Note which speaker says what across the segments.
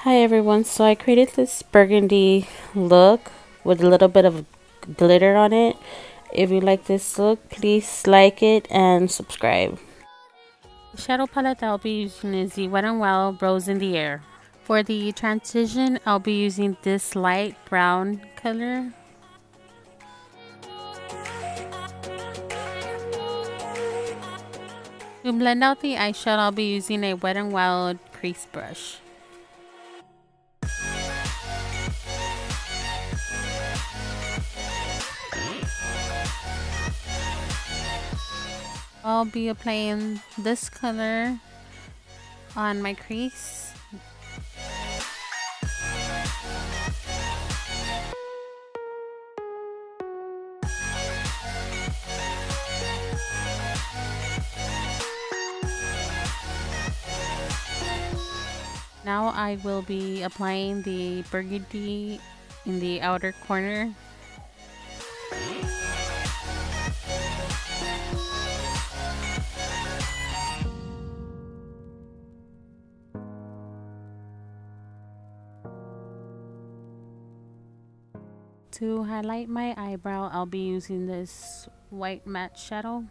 Speaker 1: Hi everyone, so I created this burgundy look with a little bit of glitter on it. If you like this look, please like it and subscribe. The shadow palette that I'll be using is the Wet n Wild Rose in the Air. For the transition, I'll be using this light brown color. To blend out the eyeshadow, I'll be using a Wet n Wild crease brush. I'll be applying this color on my crease. Now I will be applying the burgundy in the outer corner. To highlight my eyebrow, I'll be using this white matte shadow.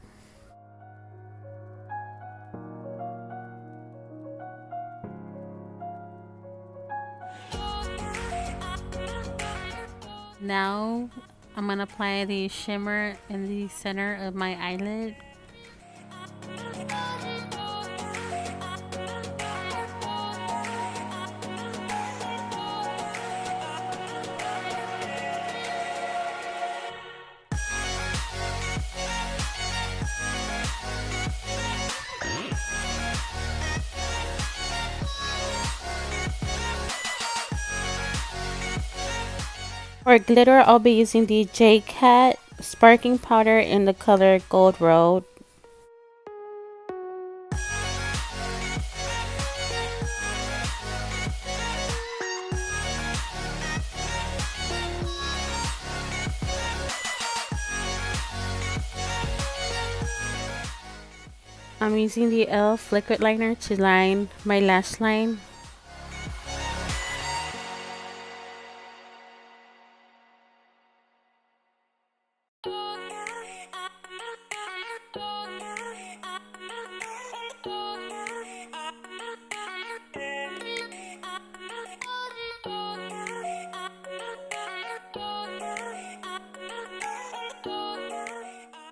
Speaker 1: Now I'm gonna apply the shimmer in the center of my eyelid. For glitter, I'll be using the Jcat sparkling powder in the color Gold Road. I'm using the e.l.f. liquid liner to line my lash line.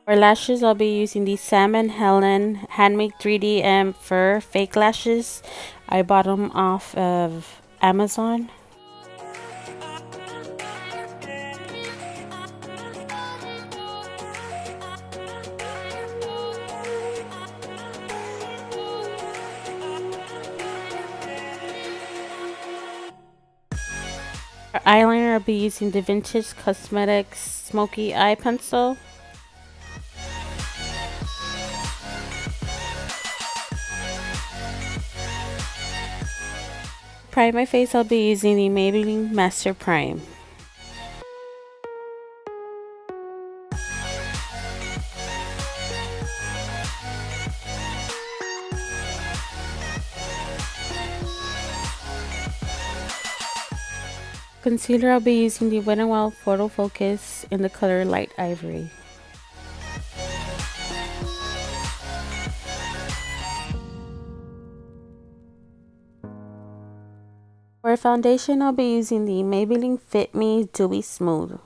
Speaker 1: For lashes, I'll be using the Sam & Helen Handmade 3D Fur Fake Lashes. I bought them off of Amazon. For eyeliner, I'll be using the Vintage Cosmetics Smoky Eye Pencil. To prime my face, I'll be using the Maybelline Master Prime. Concealer, I'll be using the Wet n Wild Photo Focus in the color Light Ivory. For foundation, I'll be using the Maybelline Fit Me Dewy Smooth.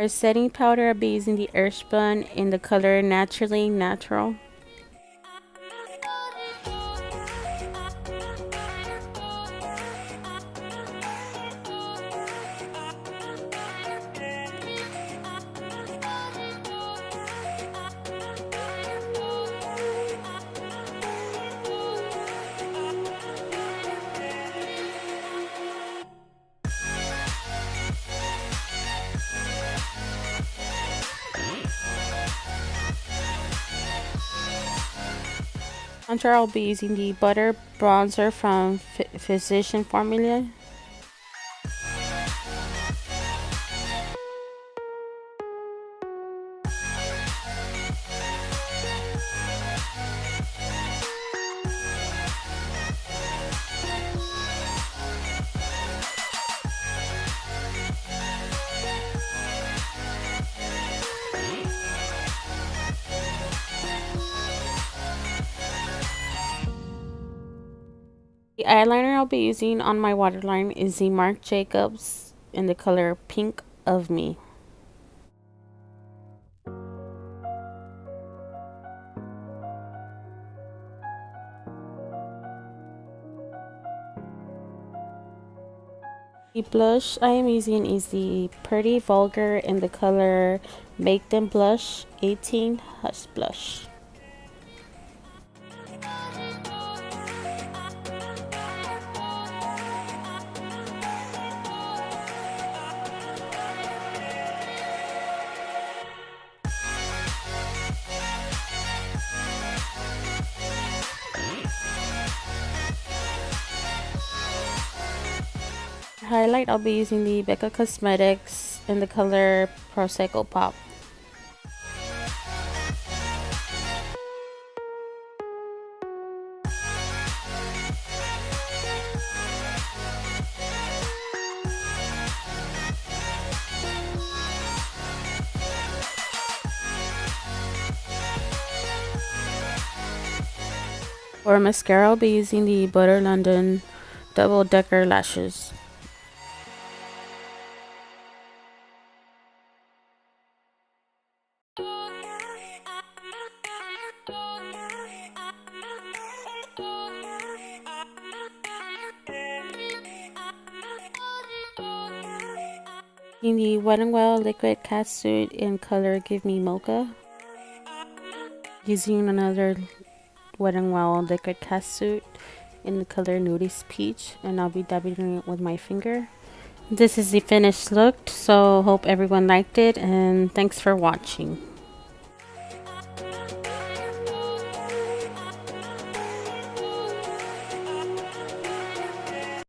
Speaker 1: For setting powder, I'll be using the Earth Bun in the color Naturally Natural. Contour, I'll be using the Butter Bronzer from Physician Formula. The eyeliner I'll be using on my waterline is the Marc Jacobs in the color Pink of Me. The blush I am using is the Pretty Vulgar in the color Make Them Blush 18 Hush Blush. Highlight, I'll be using the Becca Cosmetics in the color Prosecco Pop. For mascara, I'll be using the Butter London Double Decker Lashes. In the Wetnwild Liquid Catsuit in color Give Me Mocha. Using another Wetnwild Liquid Catsuit in the color Nudist Peach, and I'll be dabbing it with my finger. This is the finished look, so hope everyone liked it, and thanks for watching.